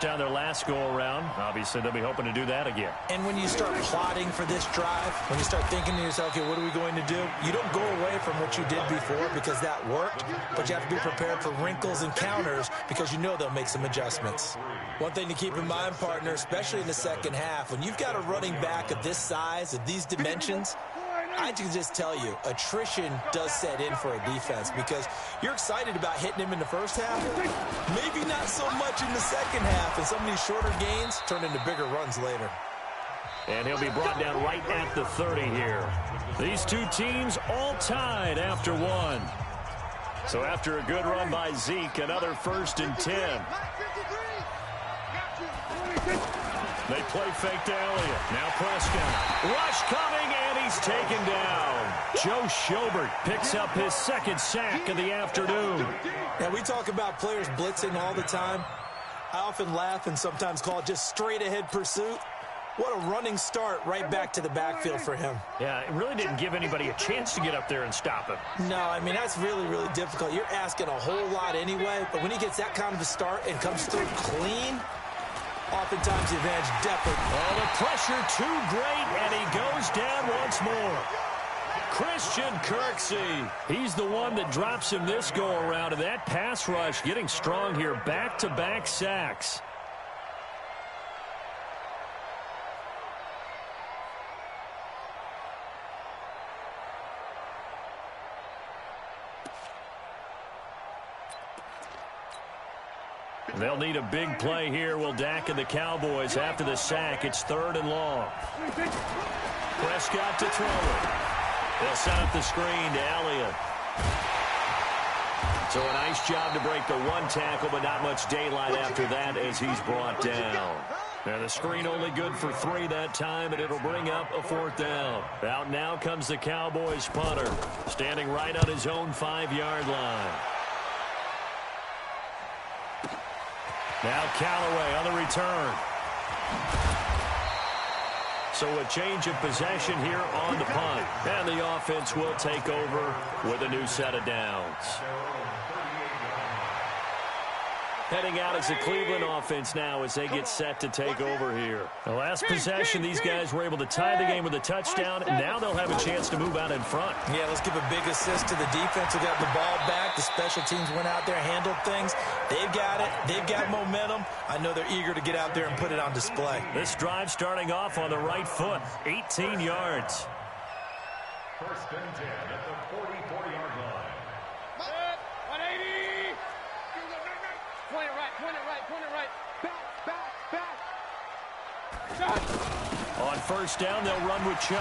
Down their last go-around. Obviously, they'll be hoping to do that again. And when you start plotting for this drive, when you start thinking to yourself, okay, what are we going to do? You don't go away from what you did before because that worked, but you have to be prepared for wrinkles and counters because you know they'll make some adjustments. One thing to keep in mind, partner, especially in the second half, when you've got a running back of this size, of these dimensions, I can just tell you, attrition does set in for a defense because you're excited about hitting him in the first half. Maybe not so much in the second half, and some of these shorter gains turn into bigger runs later. And he'll be brought down right at the 30 here. These two teams all tied after one. So after a good run by Zeke, another 1st and 10. They play fake to Elliott. Now Prescott. Rush coming, and he's taken down. Joe Schobert picks up his 2nd sack of the afternoon. Now, we talk about players blitzing all the time. I often laugh and sometimes call it just straight-ahead pursuit. What a running start right back to the backfield for him. Yeah, it really didn't give anybody a chance to get up there and stop him. No, I mean, that's really, really difficult. You're asking a whole lot anyway, but when he gets that kind of a start and comes through clean, oftentimes the advantage definitely. Oh, the pressure too great, and he goes down once more. Christian Kirksey. He's the one that drops him this go-around, and that pass rush getting strong here. Back-to-back sacks. They'll need a big play here. Will Dak and the Cowboys after the sack. It's 3rd and long. Prescott to throw it. They'll set up the screen to Elliott. So a nice job to break the 1 tackle, but not much daylight after that as he's brought down. And the screen only good for 3 that time, and it'll bring up a 4th down. Out now comes the Cowboys punter, standing right on his own 5-yard line. Now Callaway on the return. So a change of possession here on the punt. And the offense will take over with a new set of downs. Heading out as the Cleveland offense now as they get set to take over here. The last possession, these guys were able to tie the game with a touchdown, and now they'll have a chance to move out in front. Yeah, let's give a big assist to the defense who got the ball back. The special teams went out there, handled things. They've got it. They've got momentum. I know they're eager to get out there and put it on display. This drive starting off on the right foot, 18 yards. 1st and 10 at the 40-yard line. 180. Point it right, point it right, point it right. Back. Shot. On 1st down, they'll run with Chubb.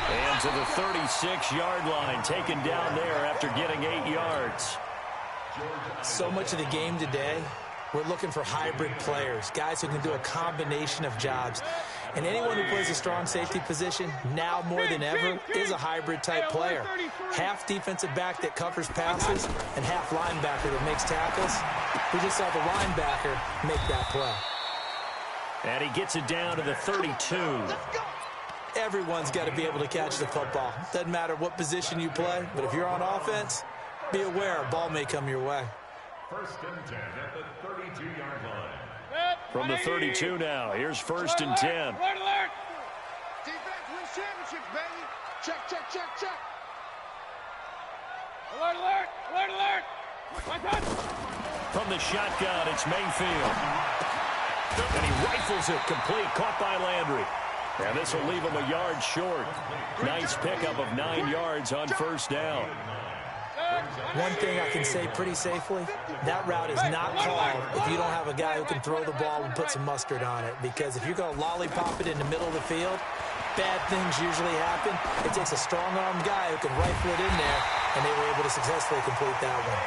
And to the 36-yard line, taken down there after getting 8 yards. So much of the game today, we're looking for hybrid players, guys who can do a combination of jobs. And anyone who plays a strong safety position, now more than ever, is a hybrid-type player. Half defensive back that covers passes and half linebacker that makes tackles. We just saw the linebacker make that play. And he gets it down to the 32. Everyone's got to be able to catch the football. Doesn't matter what position you play, but if you're on offense, be aware a ball may come your way. 1st and 10 at the 32-yard line. From the 32 now, here's 1st and 10. Alert, alert. Defense wins championships, baby. Check. Alert, alert, alert, alert. My touch. From the shotgun, it's Mayfield. And he rifles it complete, caught by Landry. And this will leave him a yard short. Nice pickup of 9 yards on 1st down. One thing I can say pretty safely, that route is not called if you don't have a guy who can throw the ball and put some mustard on it. Because if you're going to lollipop it in the middle of the field, bad things usually happen. It takes a strong-armed guy who can rifle it in there, and they were able to successfully complete that one.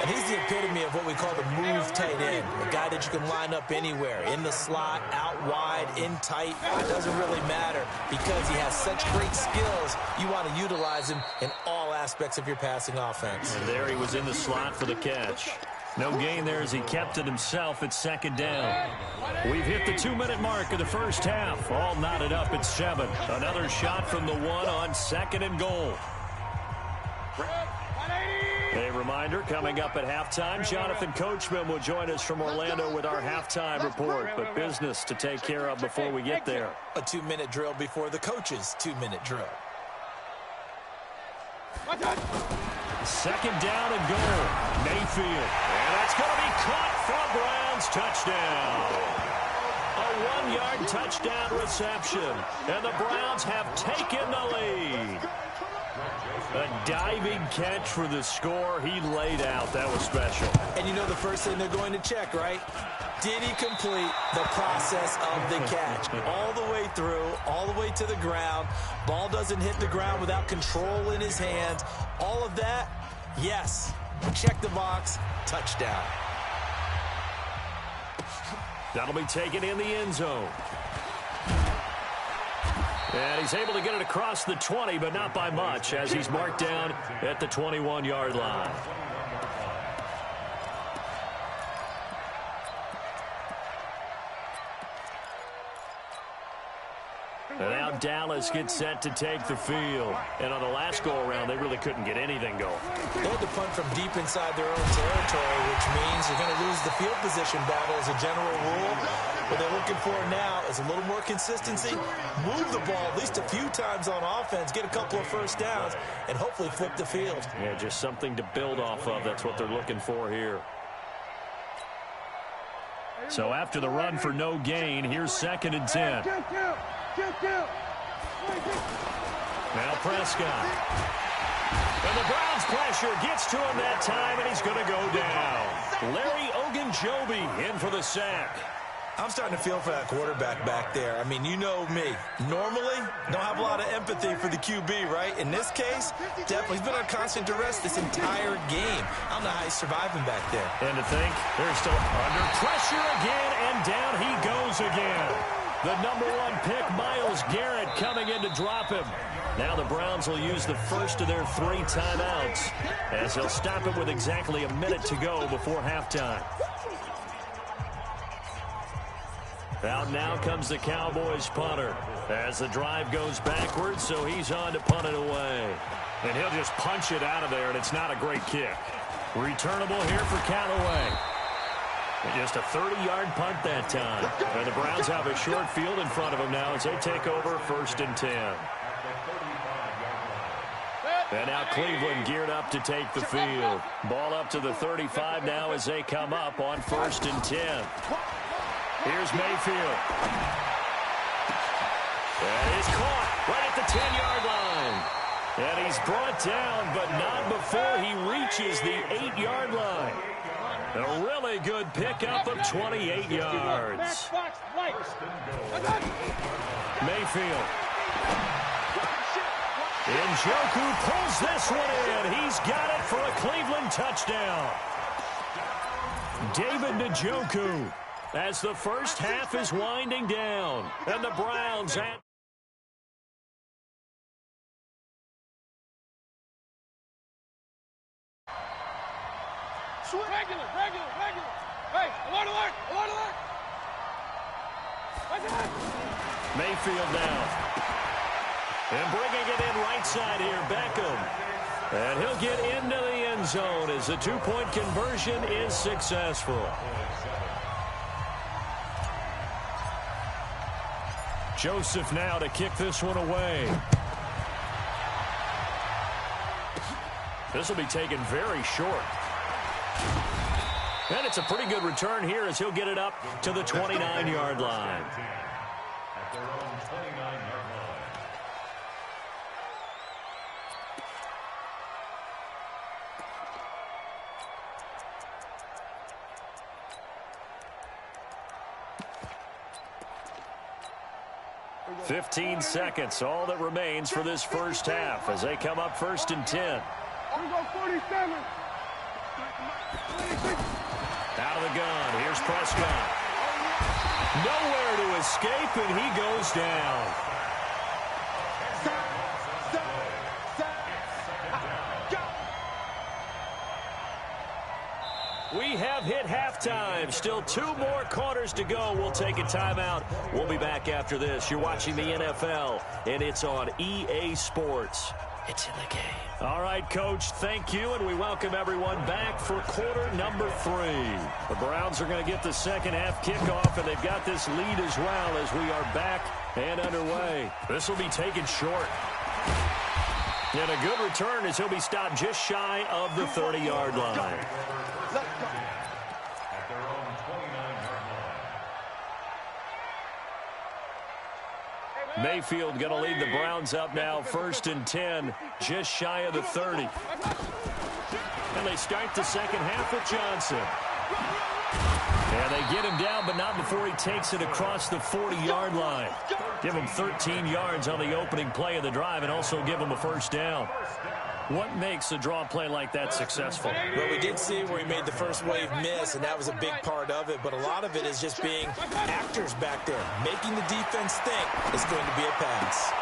And he's the epitome of what we call the move tight end, a guy that you can line up anywhere, in the slot, out wide, in tight. It doesn't really matter because he has such great skills. You want to utilize him in all aspects of your passing offense. And there he was in the slot for the catch. No gain there as he kept it himself at 2nd down. We've hit the 2-minute mark of the first half. All knotted up at 7. Another shot from the 1 on 2nd and goal. 180. A reminder, coming up at halftime, Jonathan Coachman will join us from Orlando with our halftime report. But business to take care of before we get there. A 2-minute drill before the coach's 2-minute drill. Second down and goal. Mayfield. And that's going to be caught for Browns touchdown. A 1-yard touchdown reception. And the Browns have taken the lead. A diving catch for the score. He laid out. That was special. And you know the first thing they're going to check, right? Did he complete the process of the catch? All the way through, all the way to the ground. Ball doesn't hit the ground without control in his hands. All of that, yes. Check the box. Touchdown. That'll be taken in the end zone. And he's able to get it across the 20, but not by much, as he's marked down at the 21-yard line. And now Dallas gets set to take the field. And on the last go-around, they really couldn't get anything going. They had to punt from deep inside their own territory, which means you're going to lose the field position battle as a general rule. What they're looking for now is a little more consistency, move the ball at least a few times on offense, get a couple of first downs, and hopefully flip the field. Yeah, just something to build off of. That's what they're looking for here. So after the run for no gain, here's 2nd and 10. Now Prescott. And the Browns pressure gets to him that time, and he's going to go down. Larry Ogunjobi in for the sack. I'm starting to feel for that quarterback back there. I mean, you know me. Normally, don't have a lot of empathy for the QB, right? In this case, definitely he's been on constant duress this entire game. I don't know how he's surviving back there. And to think, they're still under pressure again, and down he goes again. The number 1 pick, Myles Garrett, coming in to drop him. Now the Browns will use the first of their 3 timeouts, as they'll stop it with exactly a minute to go before halftime. Out now comes the Cowboys punter as the drive goes backwards, so he's on to punt it away. And he'll just punch it out of there, and it's not a great kick. Returnable here for Callaway. And just a 30-yard punt that time. And the Browns have a short field in front of them now as they take over 1st and 10. And now Cleveland geared up to take the field. Ball up to the 35 now as they come up on 1st and 10. Here's Mayfield. And he's caught right at the 10-yard line. And he's brought down, but not before he reaches the 8-yard line. A really good pickup of 28 yards. Mayfield. Njoku pulls this one in. He's got it for a Cleveland touchdown. David Njoku. As the first half is winding down. And the Browns at regular. Hey, alert. Mayfield now. And bringing it in right side here, Beckham. And he'll get into the end zone as the 2-point conversion is successful. Joseph now to kick this one away. This will be taken very short. And it's a pretty good return here as he'll get it up to the 29-yard line. At their own 29-yard line. "15 seconds, all that remains for this first half as they come up 1st and 10. We go 47. Out of the gun, here's Prescott. Nowhere to escape, and he goes down. We have hit halftime. Still 2 more quarters to go. We'll take a timeout. We'll be back after this. You're watching the NFL, and it's on EA Sports. It's in the game. All right, Coach, thank you, and we welcome everyone back for quarter number 3. The Browns are going to get the second half kickoff, and they've got this lead as well as we are back and underway. This will be taken short. And a good return as he'll be stopped just shy of the 30-yard line. Mayfield going to lead the Browns up now, 1st and 10, just shy of the 30. And they start the second half with Johnson. And they get him down, but not before he takes it across the 40-yard line. Give him 13 yards on the opening play of the drive and also give him a first down. What makes a draw play like that successful? Well, we did see where he made the first wave miss, and that was a big part of it. But a lot of it is just being actors back there, making the defense think it's going to be a pass.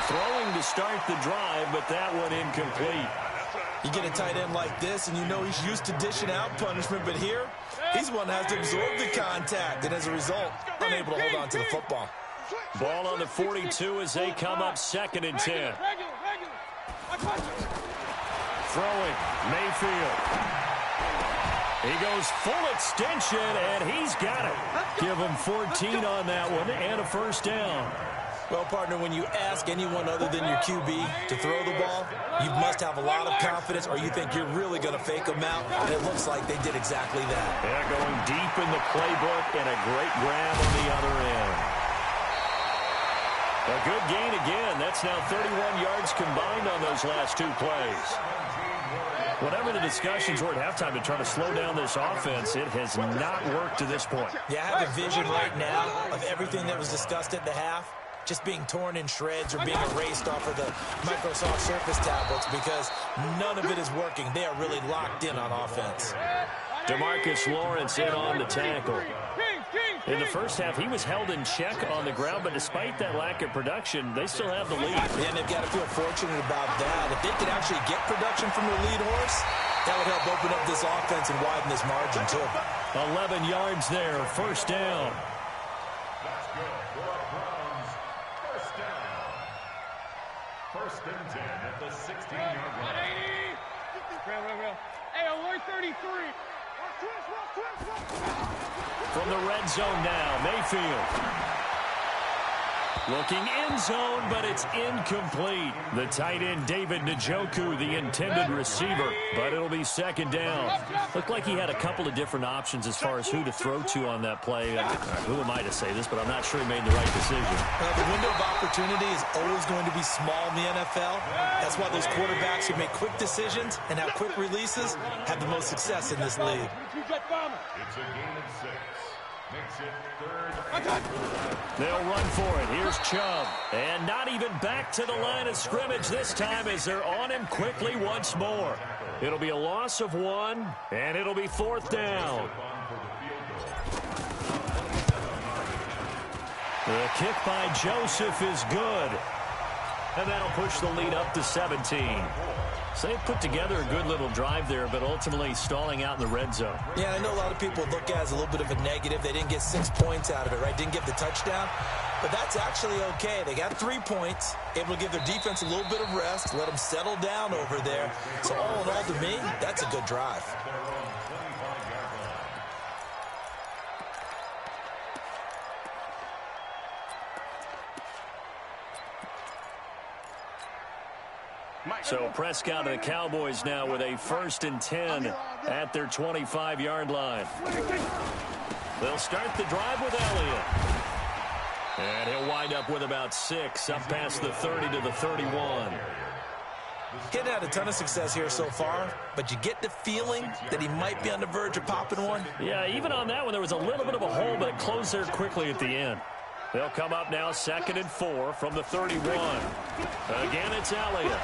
Throwing to start the drive, but that one incomplete. You get a tight end like this, and you know he's used to dishing out punishment, but here, he's one that has to absorb the contact, and as a result, unable to hold on to the football. Ball on the 42 as they come up 2nd and 10. Throwing, Mayfield. He goes full extension, and he's got it. Give him 14 on that one and a first down. Well, partner, when you ask anyone other than your QB to throw the ball, you must have a lot of confidence, or you think you're really going to fake them out, and it looks like they did exactly that. Yeah, going deep in the playbook and a great grab on the other end. A good gain again. That's now 31 yards combined on those last 2 plays. Whatever the discussions were at halftime to try to slow down this offense, it has not worked to this point. Yeah, I have a vision right now of everything that was discussed at the half just being torn in shreds or being erased off of the Microsoft Surface tablets because none of it is working. They are really locked in on offense. DeMarcus Lawrence in on the tackle. In the first half, he was held in check on the ground, but despite that lack of production, they still have the lead. And they've got to feel fortunate about that. If they could actually get production from their lead horse, that would help open up this offense and widen this margin, too. 11 yards there, first down. That's good for a Browns first down. 1st and 10 at the 16-yard line. Real. Hey, alert 33. From the red zone now, Mayfield. Looking end zone, but it's incomplete. The tight end, David Njoku, the intended receiver, but it'll be 2nd down. Looked like he had a couple of different options as far as who to throw to on that play. Who am I to say this, but I'm not sure he made the right decision. The window of opportunity is always going to be small in the NFL. That's why those quarterbacks who make quick decisions and have quick releases have the most success in this league. It's a gain of 6. Makes it 3rd. They'll run for it. Here's Chubb. And not even back to the line of scrimmage this time as they're on him quickly once more. It'll be a loss of 1, and it'll be 4th down. The kick by Joseph is good. And that'll push the lead up to 17. So they put together a good little drive there, but ultimately stalling out in the red zone. Yeah, I know a lot of people look at it as a little bit of a negative. They didn't get 6 points out of it, right? Didn't get the touchdown. But that's actually okay. They got 3 points, able to give their defense a little bit of rest, let them settle down over there. So all in all, to me, that's a good drive. So Prescott and the Cowboys now with a 1st and 10 at their 25-yard line. They'll start the drive with Elliott. And he'll wind up with about 6 up past the 30 to the 31. He hadn't had a ton of success here so far, but you get the feeling that he might be on the verge of popping one. Yeah, even on that one, there was a little bit of a hole, but it closed there quickly at the end. They'll come up now 2nd and 4 from the 31. Again, it's Elliott.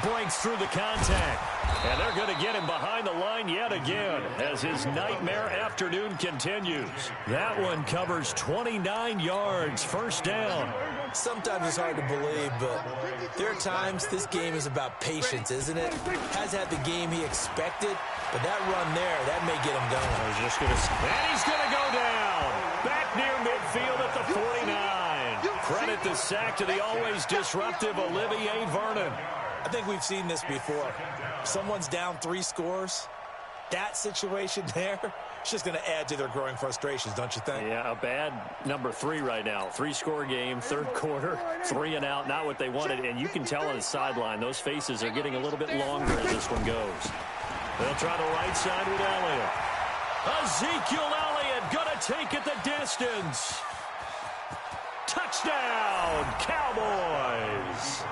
Breaks through the contact. And they're going to get him behind the line yet again as his nightmare afternoon continues. That one covers 29 yards, first down. Sometimes it's hard to believe, but there are times this game is about patience, isn't it? Has had the game he expected, but that run there, that may get him going. And he's going to go down. Back near midfield at the 49. credit the sack to the always disruptive Olivier Vernon. I think we've seen this before. If someone's down 3 scores, that situation there, it's just going to add to their growing frustrations, don't you think? Yeah, a bad number 3 right now. 3-score game, third quarter, 3 and out, not what they wanted. And you can tell on the sideline, those faces are getting a little bit longer as this one goes. They'll try the right side with Elliott. Ezekiel Elliott going to take it the distance. Touchdown, Cowboys.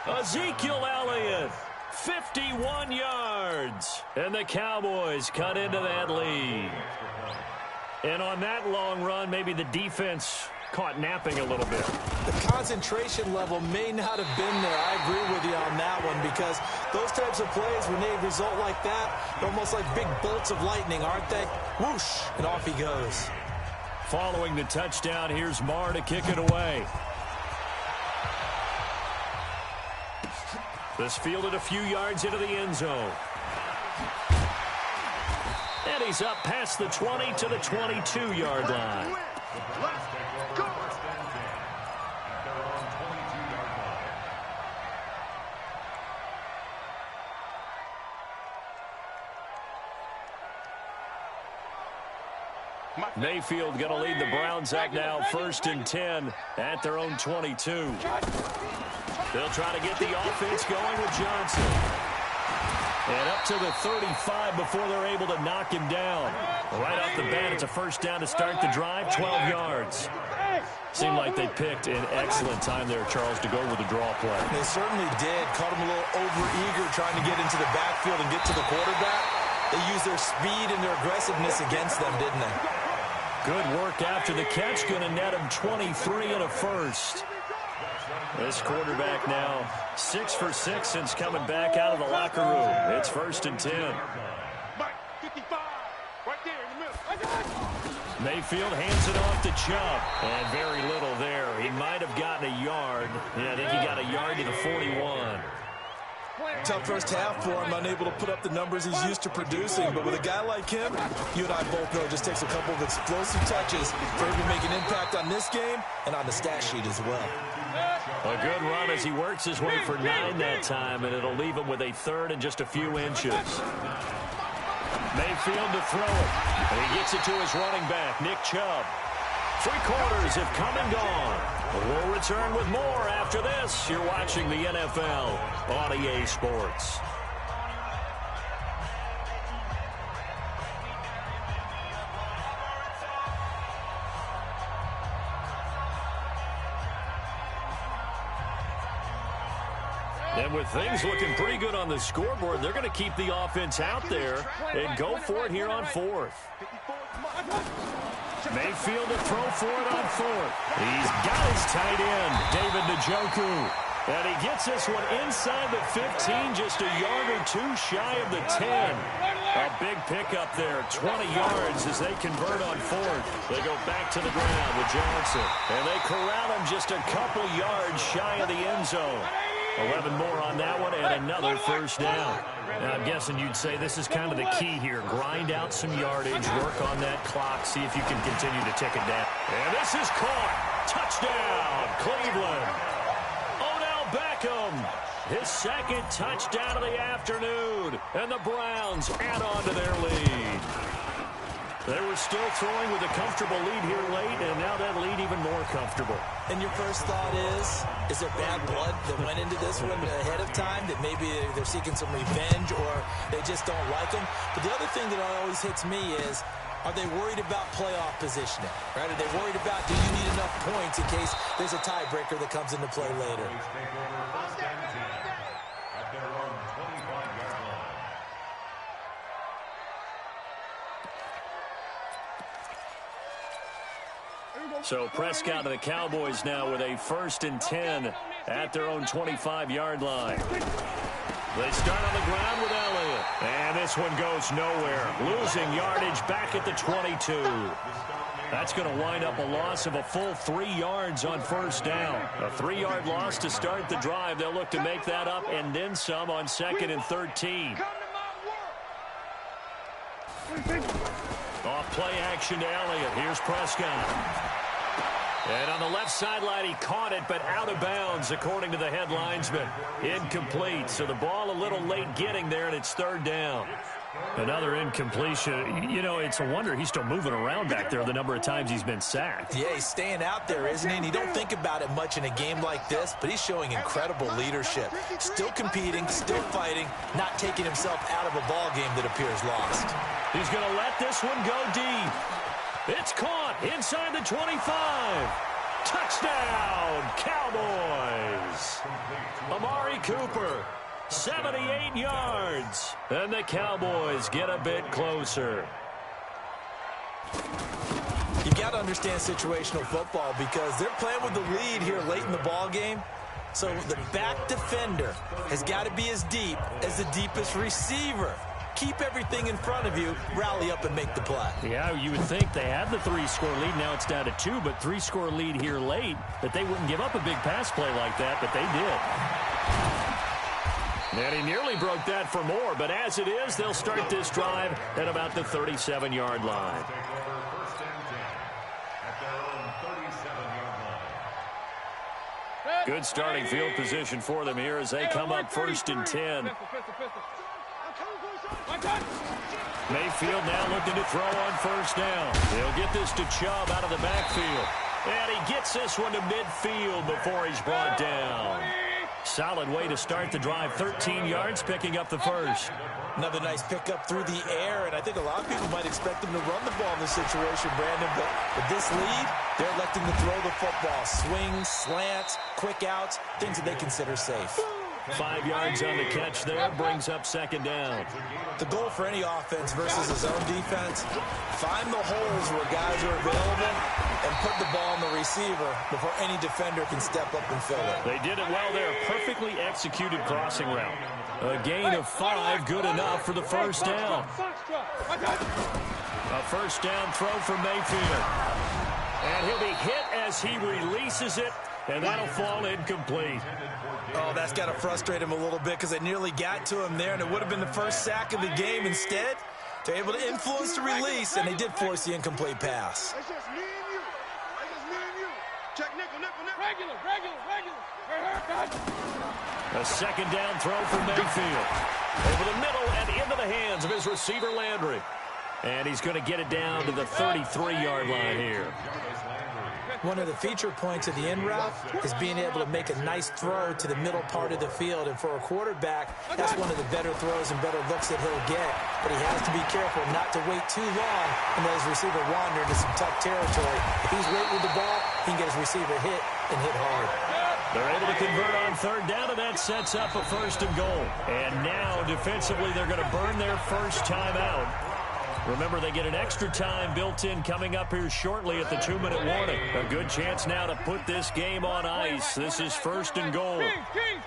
Ezekiel Elliott, 51 yards. And the Cowboys cut into that lead. And on that long run, maybe the defense caught napping a little bit. The concentration level may not have been there. I agree with you on that one, because those types of plays, when they result like that, they're almost like big bolts of lightning, aren't they? Whoosh, and off he goes. Following the touchdown, here's Marr to kick it away. This fielded a few yards into the end zone. And he's up past the 20 to the 22-yard line. Mayfield going to lead the Browns up now, 1st and 10 at their own 22. They'll try to get the offense going with Johnson. And up to the 35 before they're able to knock him down. Right off the bat, it's a first down to start the drive, 12 yards. Seemed like they picked an excellent time there, Charles, to go with the draw play. They certainly did. Caught him a little over-eager trying to get into the backfield and get to the quarterback. They used their speed and their aggressiveness against them, didn't they? Good work after the catch. Going to net him 23 and a first. This quarterback now 6 for 6 since coming back out of the locker room. It's 1st and 10. Mayfield hands it off to Chubb. And very little there. He might have gotten a yard. Yeah, I think he got a yard to the 41. Tough first half for him, unable to put up the numbers he's used to producing. But with a guy like him, you and I both know it just takes a couple of explosive touches for him to make an impact on this game and on the stat sheet as well. A good run as he works his way for 9 that time, and it'll leave him with a 3rd and just a few inches. Mayfield to throw it, and he gets it to his running back, Nick Chubb. 3 quarters have come and gone. We'll return with more after this. You're watching the NFL on EA Sports. And with things looking pretty good on the scoreboard, they're going to keep the offense out there and go for it here on 4th. Mayfield to throw for it on 4th. He's got his tight end, David Njoku. And he gets this one inside the 15, just a yard or 2 shy of the 10. A big pickup there, 20 yards as they convert on 4th. They go back to the ground with Johnson. And they corral him just a couple yards shy of the end zone. 11 more on that one and another first down. Now, I'm guessing you'd say this is kind of the key here. Grind out some yardage, work on that clock, see if you can continue to tick it down. And this is caught. Touchdown, Cleveland. Odell Beckham, his 2nd touchdown of the afternoon. And the Browns add on to their lead. They were still throwing with a comfortable lead here late, and now that lead even more comfortable. And your first thought is there bad blood that went into this one ahead of time, that maybe they're seeking some revenge or they just don't like them? But the other thing that always hits me is, are they worried about playoff positioning? Right? Are they worried about, do you need enough points in case there's a tiebreaker that comes into play later? So Prescott to the Cowboys now with a 1st and 10 at their own 25-yard line. They start on the ground with Elliott. And this one goes nowhere. Losing yardage back at the 22. That's going to wind up a loss of a full 3 yards on first down. A 3-yard loss to start the drive. They'll look to make that up and then some on 2nd and 13. Off play action to Elliott. Here's Prescott. And on the left sideline, he caught it, but out of bounds, according to the head linesman. Incomplete, so the ball a little late getting there, and it's third down. Another incompletion. You know, it's a wonder he's still moving around back there the number of times he's been sacked. Yeah, he's staying out there, isn't he? And you don't think about it much in a game like this, but he's showing incredible leadership. Still competing, still fighting, not taking himself out of a ball game that appears lost. He's going to let this one go deep. It's caught inside the 25. Touchdown, Cowboys. Amari Cooper, 78 yards. And the Cowboys get a bit closer. You've got to understand situational football because they're playing with the lead here late in the ball game. So the back defender has got to be as deep as the deepest receiver. Keep everything in front of you, rally up and make the play. Yeah, you would think they had the 3-score lead. Now it's down to 2, but 3-score lead here late, that they wouldn't give up a big pass play like that, but they did. And he nearly broke that for more, but as it is, they'll start this drive at about the 37-yard line. Good starting field position for them here as they come up 1st and 10. Mayfield now looking to throw on 1st down. They'll get this to Chubb out of the backfield. And he gets this one to midfield before he's brought down. Solid way to start the drive. 13 yards, picking up the first. Another nice pickup through the air, and I think a lot of people might expect them to run the ball in this situation, Brandon, but with this lead, they're electing to throw the football. Swings, slants, quick outs, things that they consider safe. 5 yards on the catch there, brings up 2nd down. The goal for any offense versus a zone defense, find the holes where guys are available and put the ball on the receiver before any defender can step up and fill it. They did it well there. Perfectly executed crossing route. A gain of 5, good enough for the 1st down. A 1st down throw for Mayfield. And he'll be hit as he releases it, and that'll fall incomplete. Oh, that's got to frustrate him a little bit because they nearly got to him there, and it would have been the first sack of the game. Instead, they're able to influence the release, and they did force the incomplete pass. It's just me and you. It's just me and you. Check nickel, nickel, nickel. Regular. A 2nd down throw for Mayfield. Over the middle and into the hands of his receiver, Landry. And he's going to get it down to the 33-yard line here. One of the feature points of the in route is being able to make a nice throw to the middle part of the field. And for a quarterback, that's one of the better throws and better looks that he'll get. But he has to be careful not to wait too long and let his receiver wander into some tough territory. If he's waiting with the ball, he can get his receiver hit and hit hard. They're able to convert on 3rd down, and that sets up a 1st and goal. And now, defensively, they're going to burn their first time out. Remember, they get an extra time built in coming up here shortly at the 2-minute warning. A good chance now to put this game on ice. This is 1st and goal. King.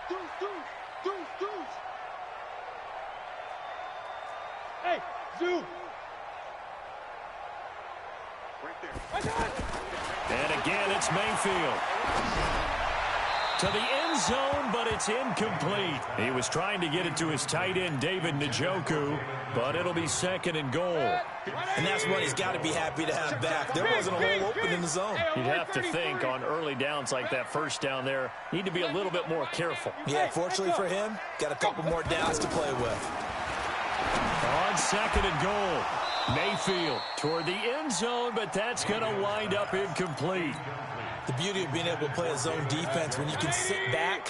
Deuce. Hey, Zoo. Right there. And again, it's Mayfield. To the end zone, but it's incomplete. He was trying to get it to his tight end, David Njoku, but it'll be 2nd and goal. And that's what he's got to be happy to have back. There wasn't a hole open in the zone. You'd have to think on early downs like that 1st down there, need to be a little bit more careful. Yeah, fortunately for him, got a couple more downs to play with. On 2nd and goal, Mayfield toward the end zone, but that's going to wind up incomplete. The beauty of being able to play a zone defense when you can sit back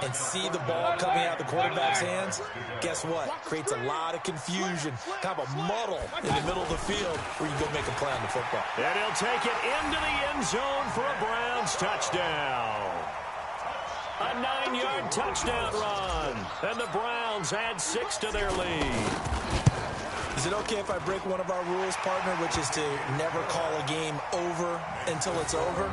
and see the ball coming out of the quarterback's hands, guess what? Creates a lot of confusion, kind of a muddle in the middle of the field where you go make a play on the football. And he'll take it into the end zone for a Browns touchdown. A 9-yard touchdown run, and the Browns add 6 to their lead. Is it okay if I break one of our rules, partner, which is to never call a game over until it's over?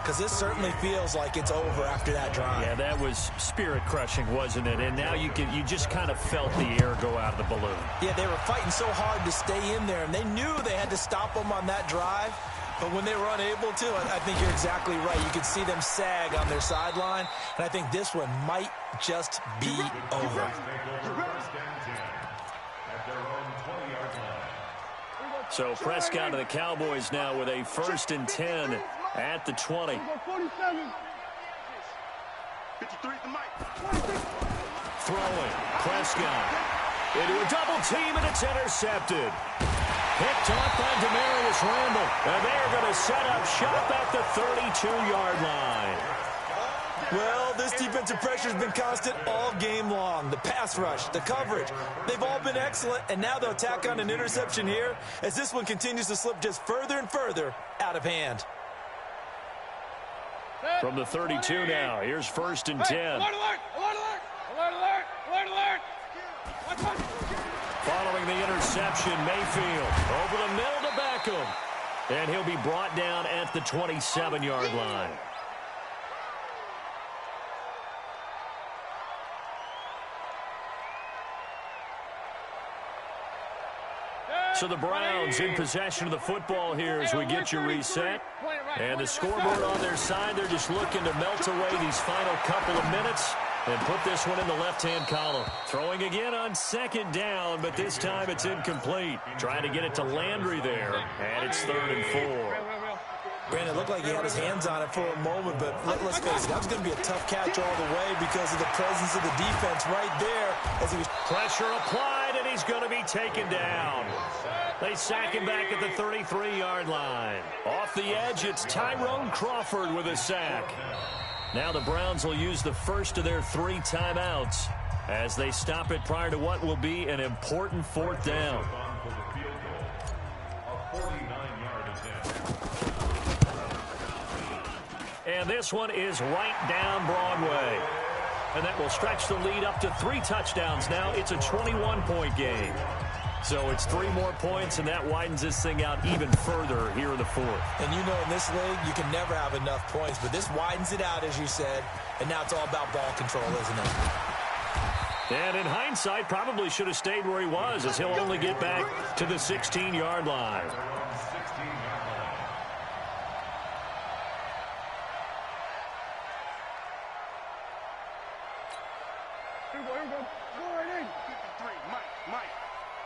Because this certainly feels like it's over after that drive. Yeah, that was spirit-crushing, wasn't it? And now you just kind of felt the air go out of the balloon. Yeah, they were fighting so hard to stay in there, and they knew they had to stop them on that drive. But when they were unable to, I think you're exactly right. You could see them sag on their sideline, and I think this one might just be over. So Prescott and the Cowboys now with a 1st and 10 at the 20. 53 at the mic. Throwing. Prescott into a double team, and it's intercepted. Picked off by Demarius Randall. And they are going to set up shop at the 32-yard line. Well, this defensive pressure has been constant all game long. The pass rush, the coverage, they've all been excellent, and now they'll tack on an interception here as this one continues to slip just further and further out of hand. From the 32 now, here's 1st and 10. Alert, alert, alert, alert, alert, alert, alert. Following the interception, Mayfield over the middle to Beckham. And he'll be brought down at the 27-yard line. So the Browns in possession of the football here as we get you reset. And the scoreboard on their side, they're just looking to melt away these final couple of minutes and put this one in the left-hand column. Throwing again on 2nd down, but this time it's incomplete. Trying to get it to Landry there, and it's 3rd and 4. Brandon, it looked like he had his hands on it for a moment, but let's face it, that was going to be a tough catch all the way because of the presence of the defense right there as he was. Pressure applied, and he's going to be taken down. They sack him back at the 33-yard line. Off the edge, it's Tyrone Crawford with a sack. Now the Browns will use the first of their 3 timeouts as they stop it prior to what will be an important 4th down. And this one is right down Broadway. And that will stretch the lead up to 3 touchdowns now. It's a 21-point game. So it's 3 more points, and that widens this thing out even further here in the 4th. And you know in this league, you can never have enough points, but this widens it out, as you said, and now it's all about ball control, isn't it? And in hindsight, probably should have stayed where he was, as he'll only get back to the 16-yard line. Here we go. Go right in. 53, Mike.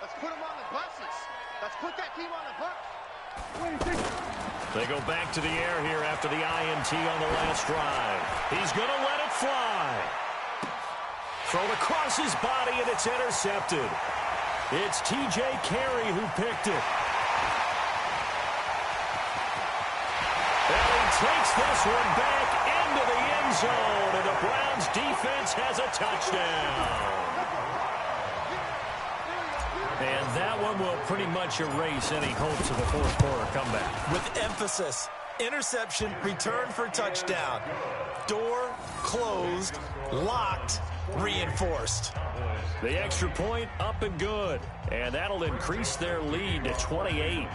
Let's put them on the buses. Let's put that team on the bus. 26. They go back to the air here after the INT on the last drive. He's going to let it fly. Thrown across his body, and it's intercepted. It's T.J. Carey who picked it. And he takes this one back into the end zone, and the Browns defense has a touchdown. And that one will pretty much erase any hopes of a 4th quarter comeback. With emphasis, interception, return for touchdown. Door closed, locked, reinforced. The extra point up and good. And that'll increase their lead to 28.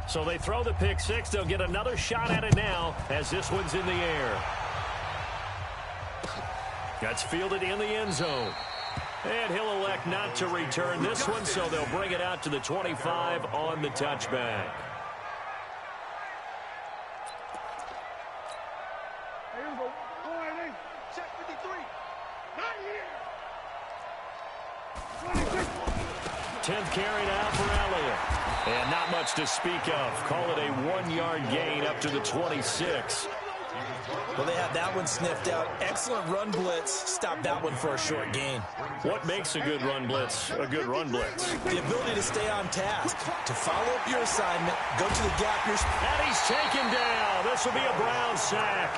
So they throw the pick 6. They'll get another shot at it now as this one's in the air. That's fielded in the end zone. And he'll elect not to return this one, so they'll bring it out to the 25 on the touchback. Here we go. Go right in. Check 53. Not here. 26. 10th carry now for Elliott. And not much to speak of. Call it a 1-yard gain up to the 26. Well, they had that one sniffed out. Excellent run blitz. Stop that one for a short gain. What makes a good run blitz a good run blitz? The ability to stay on task, to follow up your assignment, go to the gap. And he's taken down. This will be a Brown sack.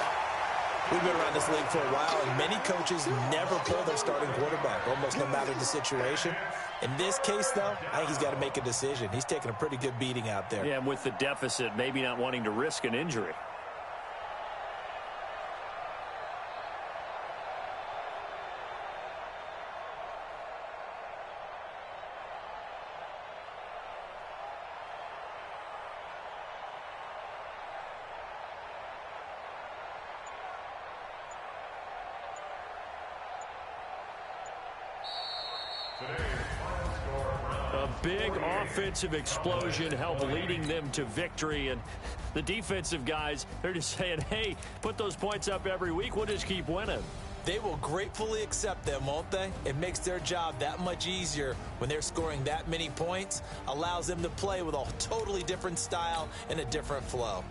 We've been around this league for a while, and many coaches never pull their starting quarterback, almost no matter the situation. In this case, though, I think he's got to make a decision. He's taking a pretty good beating out there. Yeah, and with the deficit, maybe not wanting to risk an injury. A big offensive explosion helped leading them to victory, and the defensive guys, they're just saying, hey, put those points up every week, we'll just keep winning. They will gratefully accept them, won't they? It makes their job that much easier when they're scoring that many points, allows them to play with a totally different style and a different flow.